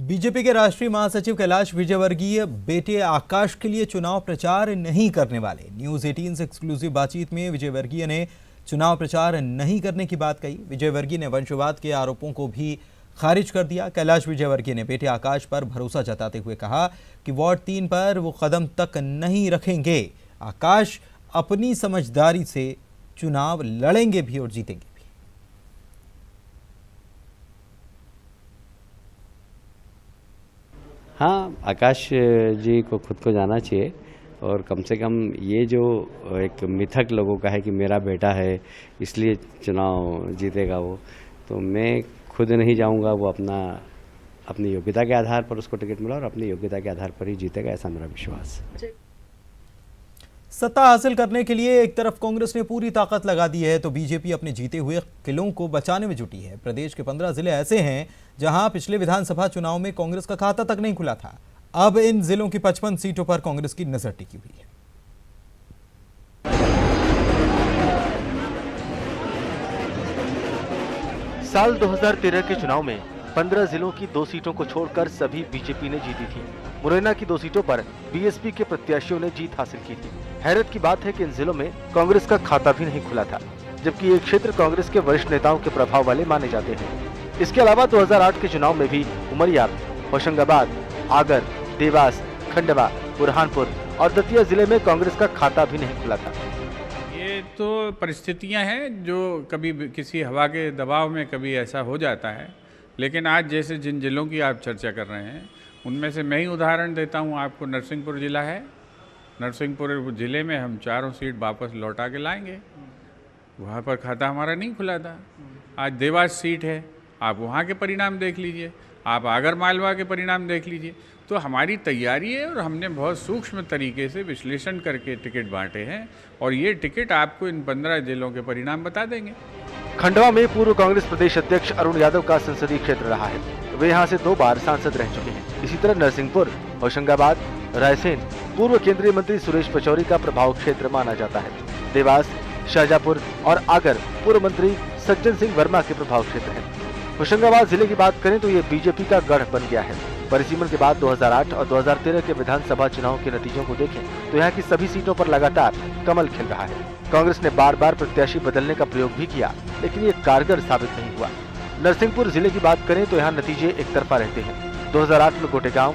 BJP के राष्ट्रीय महासचिव कैलाश विजयवर्गीय बेटे आकाश के लिए चुनाव प्रचार नहीं करने वाले। न्यूज 18 से एक्सक्लूसिव बातचीत में विजयवर्गीय ने चुनाव प्रचार नहीं करने की बात कही। विजयवर्गीय ने वंशवाद के आरोपों को भी खारिज कर दिया। कैलाश विजयवर्गीय ने बेटे आकाश पर भरोसा जताते हुए कहा कि वार्ड 3 पर वो कदम तक नहीं रखेंगे। आकाश अपनी समझदारी से चुनाव लड़ेंगे भी और जीतेंगे भी। हाँ, आकाश जी को खुद को जाना चाहिए और कम से कम ये जो एक मिथक लोगों का है कि मेरा बेटा है इसलिए चुनाव जीतेगा वो, तो मैं खुद नहीं जाऊंगा। वो अपनी योग्यता के आधार पर उसको टिकट मिला और अपनी योग्यता के आधार पर ही जीतेगा, ऐसा मेरा विश्वास। सत्ता हासिल करने के लिए एक तरफ कांग्रेस ने पूरी ताकत लगा दी है तो बीजेपी अपने जीते हुए किलों को बचाने में जुटी है। प्रदेश के 15 जिले ऐसे हैं जहां पिछले विधानसभा चुनाव में कांग्रेस का खाता तक नहीं खुला था। अब इन जिलों की 55 सीटों पर कांग्रेस की नजर टिकी हुई है। साल 2013 के चुनाव में 15 जिलों की 2 सीटों को छोड़कर सभी बीजेपी ने जीती थी। मुरैना की 2 सीटों पर बीएसपी के प्रत्याशियों ने जीत हासिल की थी। हैरत की बात है कि इन जिलों में कांग्रेस का खाता भी नहीं खुला था, जबकि ये क्षेत्र कांग्रेस के वरिष्ठ नेताओं के प्रभाव वाले माने जाते हैं। इसके अलावा 2008 के चुनाव में भी उमरिया, होशंगाबाद, आगर, देवास, खंडवा, बुरहानपुर और दतिया जिले में कांग्रेस का खाता भी नहीं खुला था। ये तो परिस्थितियां हैं जो कभी किसी हवा के दबाव में कभी ऐसा हो जाता है, लेकिन आज जैसे जिन जिलों की आप चर्चा कर रहे हैं उनमें से मैं ही उदाहरण देता हूं आपको। नरसिंहपुर जिला है, नरसिंहपुर जिले में हम 4 सीट वापस लौटा के लाएंगे। वहाँ पर खाता हमारा नहीं खुला था। आज देवास सीट है, आप वहाँ के परिणाम देख लीजिए, आप आगर मालवा के परिणाम देख लीजिए। तो हमारी तैयारी है और हमने बहुत सूक्ष्म तरीके से विश्लेषण करके टिकट बांटे हैं और ये टिकट आपको इन 15 जिलों के परिणाम बता देंगे। खंडवा में पूर्व कांग्रेस प्रदेश अध्यक्ष अरुण यादव का संसदीय क्षेत्र रहा है। वे यहाँ से 2 बार सांसद रह चुके हैं। इसी तरह नरसिंहपुर, होशंगाबाद, रायसेन पूर्व केंद्रीय मंत्री सुरेश पचौरी का प्रभाव क्षेत्र माना जाता है। देवास, शाहजहांपुर और आगर पूर्व मंत्री सज्जन सिंह वर्मा के प्रभाव क्षेत्र है। होशंगाबाद जिले की बात करें तो ये बीजेपी का गढ़ बन गया है। परिसीमन के बाद 2008 और 2013 के विधानसभा चुनाव के नतीजों को देखें तो यहाँ की सभी सीटों पर लगातार कमल खिल रहा है। कांग्रेस ने बार बार प्रत्याशी बदलने का प्रयोग भी किया, लेकिन ये कारगर साबित नहीं हुआ। नरसिंहपुर जिले की बात करें तो यहाँ नतीजे एक तरफा रहते हैं। 2008 में गोटेगांव,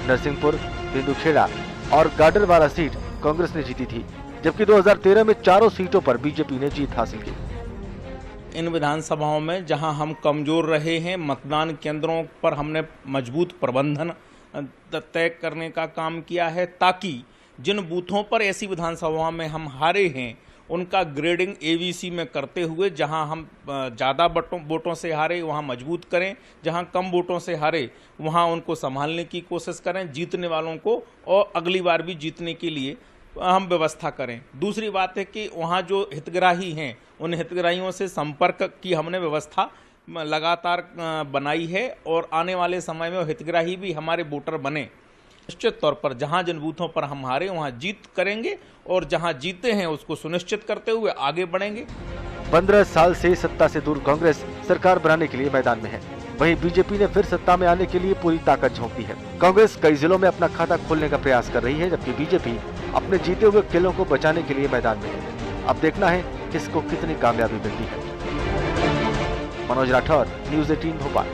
नरसिंहपुर, तेंदुखेड़ा और गाडरवारा सीट कांग्रेस ने जीती थी, जबकि 2013 में 4 सीटों पर बीजेपी ने जीत हासिल की। इन विधानसभाओं में जहां हम कमजोर रहे हैं, मतदान केंद्रों पर हमने मजबूत प्रबंधन तय करने का काम किया है, ताकि जिन बूथों पर ऐसी विधानसभाओं में हम हारे हैं उनका ग्रेडिंग एबीसी में करते हुए जहां हम ज़्यादा वोटों से हारे वहां मजबूत करें, जहां कम वोटों से हारे वहां उनको संभालने की कोशिश करें, जीतने वालों को और अगली बार भी जीतने के लिए हम व्यवस्था करें। दूसरी बात है कि वहाँ जो हितग्राही हैं उन हितग्राहियों से संपर्क की हमने व्यवस्था लगातार बनाई है और आने वाले समय में हितग्राही भी हमारे वोटर बने। निश्चित तौर पर जहाँ जिन बूथों पर हम हारे वहाँ जीत करेंगे और जहाँ जीते हैं उसको सुनिश्चित करते हुए आगे बढ़ेंगे। 15 साल से सत्ता से दूर कांग्रेस सरकार बनाने के लिए मैदान में है। वहीं बीजेपी ने फिर सत्ता में आने के लिए पूरी ताकत झोंक दी है। कांग्रेस कई जिलों में अपना खाता खोलने का प्रयास कर रही है, जबकि बीजेपी अपने जीते हुए किलों को बचाने के लिए मैदान में है। अब देखना है किसको कितनी कामयाबी मिलती है। मनोज राठौर, न्यूज 18 भोपाल।